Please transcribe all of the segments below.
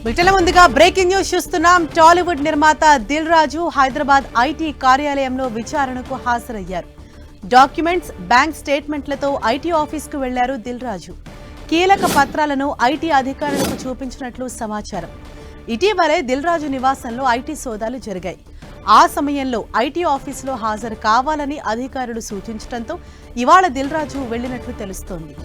వీటిల ముందుగా breaking news చూస్తున్నాం. టాలీవుడ్ నిర్మాత దిల్ రాజు హైదరాబాద్ ఐటీ కార్యాలయంలో విచారణకు హాజరయ్యారు. డాక్యుమెంట్స్, బ్యాంక్ స్టేట్మెంట్లతో ఐటీ ఆఫీస్కు వెళ్లారు దిల్ రాజు. కీలక పత్రాలను ఐటీ అధికారులకు చూపించినట్లు సమాచారం. ఇటీవలే దిల్ రాజు నివాసంలో ఐటీ సోదాలు జరిగాయి. ఆ సమయంలో ఐటీ ఆఫీసులో హాజరు కావాలని అధికారులు సూచించడంతో ఇవాళ దిల్ రాజు వెళ్లినట్లు తెలుస్తోంది.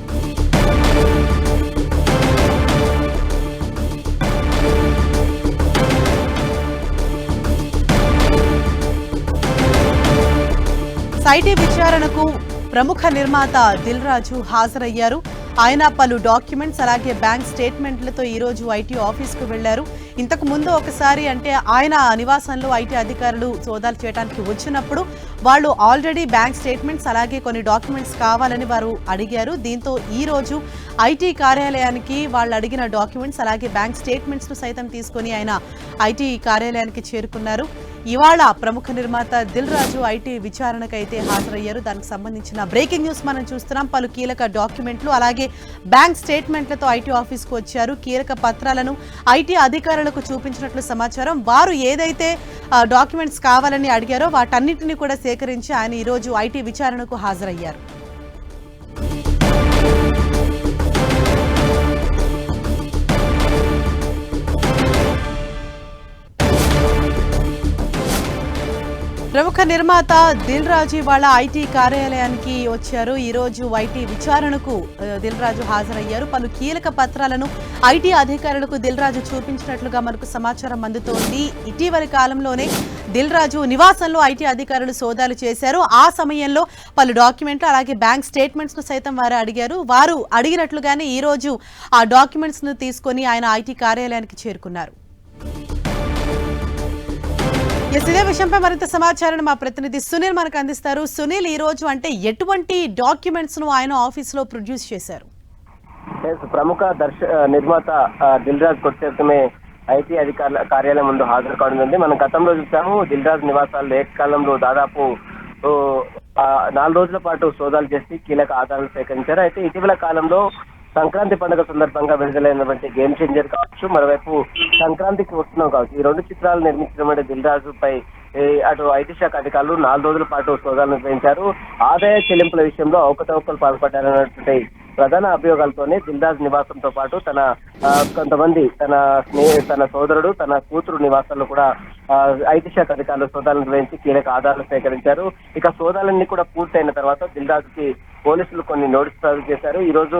ఐటీ విచారణకు ప్రముఖ నిర్మాత దిల్ రాజు హాజరయ్యారు. ఆయన పలు డాక్యుమెంట్స్ అలాగే బ్యాంక్ స్టేట్మెంట్లతో ఈరోజు ఐటీ ఆఫీస్కు వెళ్లారు. ఇంతకు ముందు ఒకసారి ఆయన నివాసంలో ఐటీ అధికారులు సోదాలు చేయడానికి వచ్చినప్పుడు వాళ్ళు ఆల్రెడీ బ్యాంక్ స్టేట్మెంట్స్ అలాగే కొన్ని డాక్యుమెంట్స్ కావాలని వారు అడిగారు. దీంతో ఈ రోజు ఐటీ కార్యాలయానికి వాళ్ళు అడిగిన డాక్యుమెంట్స్ అలాగే బ్యాంక్ స్టేట్మెంట్స్ ను సైతం తీసుకుని ఆయన ఐటీ కార్యాలయానికి చేరుకున్నారు. ఇవాళ ప్రముఖ నిర్మాత దిల్ రాజు ఐటీ విచారణకైతే హాజరయ్యారు. దానికి సంబంధించిన బ్రేకింగ్ న్యూస్ మనం చూస్తున్నాం. పలు కీలక డాక్యుమెంట్లు అలాగే బ్యాంక్ స్టేట్మెంట్లతో ఐటీ ఆఫీస్కు వచ్చారు. కీలక పత్రాలను ఐటీ అధికారులకు చూపించినట్లు సమాచారం. వారు ఏదైతే డాక్యుమెంట్స్ కావాలని అడిగారో వాటన్నిటిని కూడా సేకరించి ఆయన ఈరోజు ఐటీ విచారణకు హాజరయ్యారు. ప్రముఖ నిర్మాత దిల్ రాజు ఇవాళ ఐటీ కార్యాలయానికి వచ్చారు. ఈ రోజు ఐటీ విచారణకు దిల్ రాజు హాజరయ్యారు. పలు కీలక పత్రాలను ఐటీ అధికారులకు దిల్ రాజు చూపించినట్లుగా మనకు సమాచారం అందుతోంది. ఇటీవలి కాలంలోనే దిల్ రాజు నివాసంలో ఐటీ అధికారులు సోదాలు చేశారు. ఆ సమయంలో పలు డాక్యుమెంట్లు అలాగే బ్యాంక్ స్టేట్మెంట్స్ ను సైతం వారు అడిగారు. వారు అడిగినట్లుగానే ఈ రోజు ఆ డాక్యుమెంట్స్ ను తీసుకొని ఆయన ఐటీ కార్యాలయానికి చేరుకున్నారు. ఇదే విషయంపై మరింత సమాచారాన్ని మా ప్రతినిధి సునీల్ మనకు అందిస్తారు. సునీల్, ఈ రోజు ఎటువంటి డాక్యుమెంట్స్ ను ఆయన ఆఫీస్ లో ప్రొడ్యూస్ చేశారు? ప్రముఖ నిర్మాత దిల్ రాజు కొద్దిసేపమే ఐటీ అధికారుల కార్యాలయం ముందు హాజరు కావడం. మనం గతంలో చూసాము దిల్ రాజు నివాసాల్లో ఏకకాలంలో దాదాపు 4 రోజుల పాటు సోదాలు చేసి కీలక ఆధారాలు సేకరించారు. అయితే ఇటీవల కాలంలో సంక్రాంతి పండుగ సందర్భంగా విడుదలైనటువంటి గేమ్ చేంజర్ కావచ్చు, మరోవైపు సంక్రాంతికి వస్తున్నాం కావచ్చు, ఈ 2 చిత్రాలు నిర్మించినటువంటి దిల్ రాజుపై అటు ఐటీ శాఖ అధికారులు 4 రోజుల పాటు సోదాలు నిర్వహించారు. ఆదాయ చెల్లింపుల విషయంలో అవకతవకలు పాల్పడ్డారన్నటువంటి ప్రధాన అభియోగాలతోనే దిల్ రాజు నివాసంతో పాటు తన కొంతమంది తన సోదరుడు, తన కూతురు నివాసాల్లో కూడా ఐటీ శాఖ అధికారులు సోదాలు నిర్వహించి కీలక ఆధారాలు సేకరించారు. ఇక సోదాలన్నీ కూడా పూర్తయిన తర్వాత దిల్ రాజుకి పోలీసులు కొన్ని నోటీసులు జారీ చేశారు. ఈ రోజు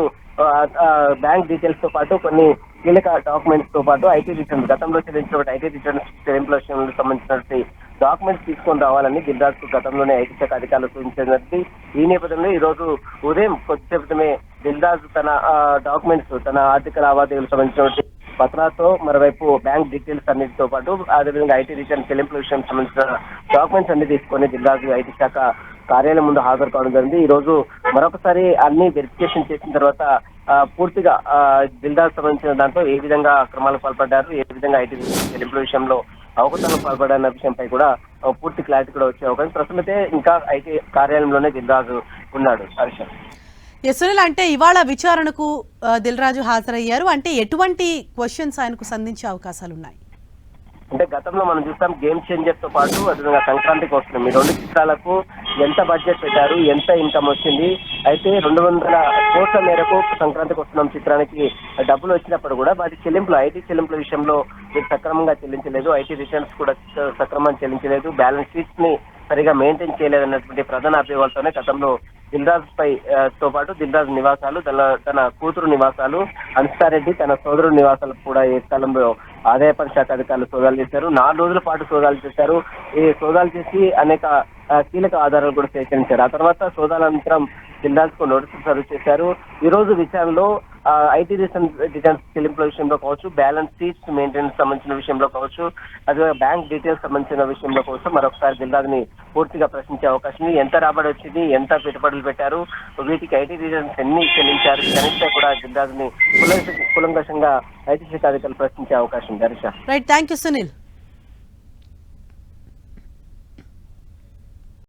బ్యాంక్ డీటెయిల్స్ తో పాటు కొన్ని కీలక డాక్యుమెంట్స్ తో పాటు ఐటీ రిటర్న్స్, గతంలో చెల్లించిన ఐటీ రిటర్న్స్ చెల్లింపుల విషయంలో సంబంధించినటువంటి డాక్యుమెంట్స్ తీసుకొని రావాలని దిల్ రాజుకు గతంలోనే ఐటీ శాఖ అధికారులు సూచించినట్టు. ఈ నేపథ్యంలో ఈ రోజు ఉదయం కొద్దిసేపటిమే దిల్ రాజు తన డాక్యుమెంట్స్, తన ఆర్థిక లావాదేవీలకు సంబంధించినటువంటి పత్రాలతో మరోవైపు బ్యాంక్ డీటెయిల్స్ అన్నిటితో పాటు అదేవిధంగా ఐటీ రిటర్న్ చెల్లింపుల విషయం సంబంధించిన డాక్యుమెంట్స్ అన్ని తీసుకొని దిల్ రాజు ఐటీ శాఖ కార్యాలయం ముందు హాజరు కావడం జరిగింది. ఈ రోజు మరొకసారి అన్ని వెరిఫికేషన్ చేసిన తర్వాత పూర్తిగా దిల్ రాజు సంబంధించిన దాంట్లో ఏ విధంగా అక్రమాలకు పాల్పడ్డారు, ఏ విధంగా ఐటీ చెల్లింపుల విషయంలో అవకతవకలకు పాల్పడ్డారన్న విషయంపై కూడా పూర్తి క్లారిటీ కూడా వచ్చే అవకాశం. ప్రస్తుతమైతే ఇంకా ఐటీ కార్యాలయంలోనే దిల్ రాజు ఉన్నాడు. హర్ష, సునీల్, ఇవాళ విచారణకు దిల్ రాజు హాజరయ్యారు. ఎటువంటి క్వశ్చన్స్ ఆయనకు సంధించే అవకాశాలు ఉన్నాయి? గతంలో మనం చూస్తాం గేమ్ చేంజర్ తో పాటు అదేవిధంగా సంక్రాంతికి వస్తుంది. ఈ 2 చిత్రాలకు ఎంత బడ్జెట్ పెట్టారు, ఎంత ఇన్కమ్ వచ్చింది, అయితే 200 కోట్ల మేరకు సంక్రాంతికి వస్తున్నాం చిత్రానికి డబ్బులు వచ్చినప్పుడు కూడా వాటి చెల్లింపులు, ఐటీ చెల్లింపుల విషయంలో సక్రమంగా చెల్లించలేదు, ఐటీ రిటర్న్స్ కూడా సక్రమంగా చెల్లించలేదు, బ్యాలెన్స్ షీట్స్ ని సరిగా మెయింటైన్ చేయలేదన్నటువంటి ప్రధాన అభియోగాలతోనే గతంలో దిల్ రాజు తో పాటు దిల్ రాజు నివాసాలు, తన కూతురు నివాసాలు, అన్సారెడ్డి తన సోదరుడు నివాసాలకు కూడా ఈ స్థలంలో ఆదాయ పన్ను శాఖ అధికారులు సోదాలు చేశారు. 4 రోజుల పాటు సోదాలు చేశారు. ఈ సోదాలు చేసి అనేక కీలక ఆధారాలు కూడా సేకరించారు. ఆ తర్వాత సోదాల అనంతరం దిల్ రాజుకు నోటీసులు సర్వ్ చేశారు. ఈ రోజు విచారణలో ఐటీ రిటర్న్స్ చెల్లింపుల విషయంలో కావచ్చు, బ్యాలెన్స్ షీట్స్ మెయింటెనెన్స్ సంబంధించిన విషయంలో కావచ్చు, అదే బ్యాంక్ డీటెయిల్స్ సంబంధించిన విషయంలో కావచ్చు మరొకసారి దిల్ రాజుని పూర్తిగా ప్రశ్నించే అవకాశం ఉంది. ఎంత రాబడి వచ్చింది, ఎంత పెట్టుబడులు పెట్టారు, వీటికి ఐటీ రిటర్న్స్ ఎన్ని చెల్లించారు, కనీసం కూడా దిల్ రాజుని కులంకషంగా ఐటీ శాఖ అధికారులు ప్రశ్నించే అవకాశం ఉంది. Right, thank you Sunil.